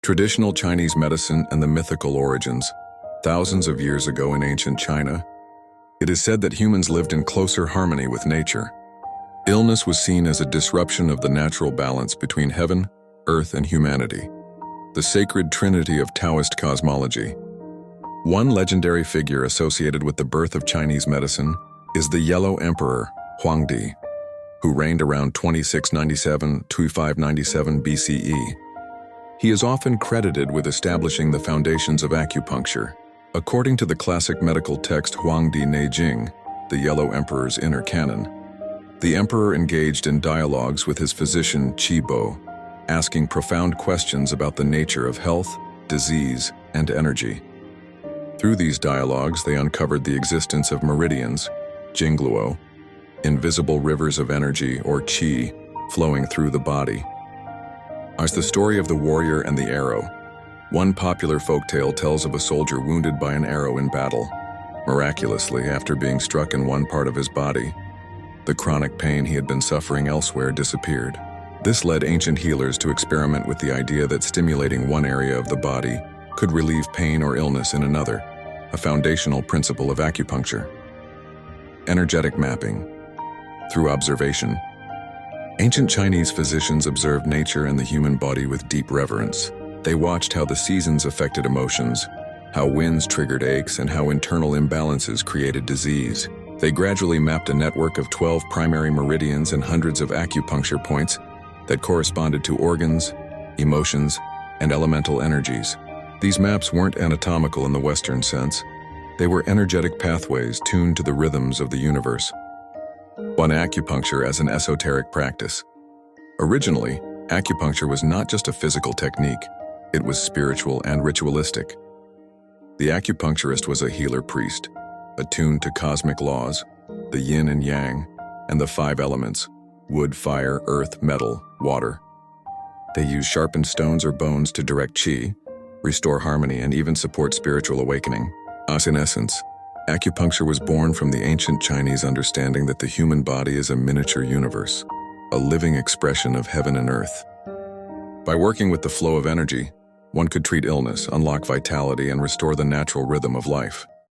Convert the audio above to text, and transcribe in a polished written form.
Traditional Chinese medicine and the mythical origins. Thousands of years ago in ancient China, it is said that humans lived in closer harmony with nature. Illness was seen as a disruption of the natural balance between heaven, earth, and humanity, the sacred trinity of Taoist cosmology. One legendary figure associated with the birth of Chinese medicine is the Yellow Emperor, Huangdi, who reigned around 2697 to 597 BCE. He is often credited with establishing the foundations of acupuncture. According to the classic medical text Huangdi Neijing, the Yellow Emperor's inner canon, the emperor engaged in dialogues with his physician Qibo, asking profound questions about the nature of health, disease, and energy. Through these dialogues, they uncovered the existence of meridians, Jingluo, invisible rivers of energy or qi flowing through the body. As the story of the warrior and the arrow, one popular folktale tells of a soldier wounded by an arrow in battle. Miraculously, after being struck in one part of his body, the chronic pain he had been suffering elsewhere disappeared. This led ancient healers to experiment with the idea that stimulating one area of the body could relieve pain or illness in another, a foundational principle of acupuncture. Energetic mapping. Through observation, ancient Chinese physicians observed nature and the human body with deep reverence. They watched how the seasons affected emotions, how winds triggered aches, and how internal imbalances created disease. They gradually mapped a network of 12 primary meridians and hundreds of acupuncture points that corresponded to organs, emotions, and elemental energies. These maps weren't anatomical in the Western sense. They were energetic pathways tuned to the rhythms of the universe. On acupuncture as an esoteric practice. Originally, acupuncture was not just a physical technique, it was spiritual and ritualistic. The acupuncturist was a healer priest, attuned to cosmic laws, the yin and yang, and the 5 elements: wood, fire, earth, metal, water. They used sharpened stones or bones to direct qi, restore harmony, and even support spiritual awakening. In essence, acupuncture was born from the ancient Chinese understanding that the human body is a miniature universe, a living expression of heaven and earth. By working with the flow of energy, one could treat illness, unlock vitality, and restore the natural rhythm of life.